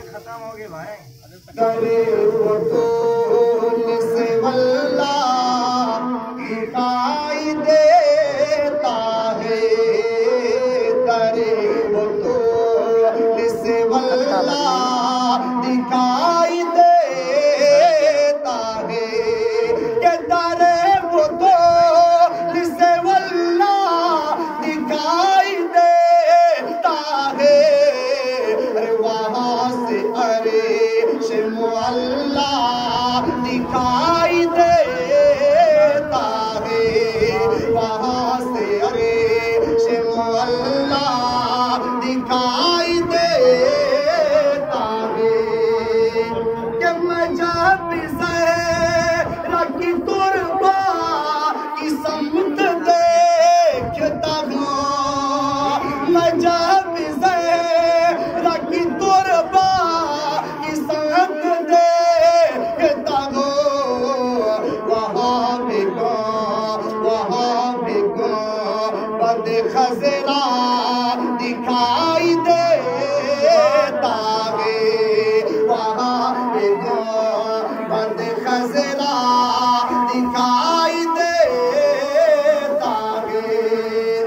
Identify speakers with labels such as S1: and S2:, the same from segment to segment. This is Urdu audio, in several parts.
S1: ختم ہو گئے بھائی
S2: کرے وہ طول سے واللہ دکھائی دیتا ہے کرے وہ طول سے واللہ دکھائی دیتا ہے کہ درے وہ طول سے واللہ دکھائی دیتا ہے وہاں سے عرش معلا دکھائی دیتا ہے وہاں سے عرش معلا دکھائی دیتا ہے کہ میں جب زہرا کی تربہ کی سمت دیکھتا ہوں میں جب زہرا کی تربہ کی سمت دیکھتا ہوں وہاں بھی بد خزرہ دکھائی دیتا ہے وہاں بھی بد خزرہ دکھائی دیتا ہے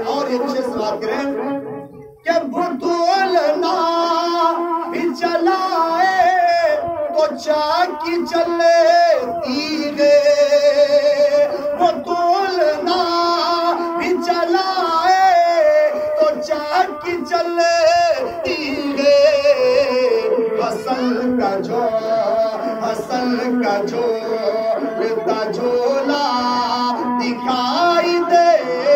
S2: اور ایک شخص بات کریں کہ بطولنا بھی چلائے تو چاکی چلتی ہے بطولنا بھی چلائے تو چاکی چلتی ہے حسن کا جھولتا جھولا دکھائی دے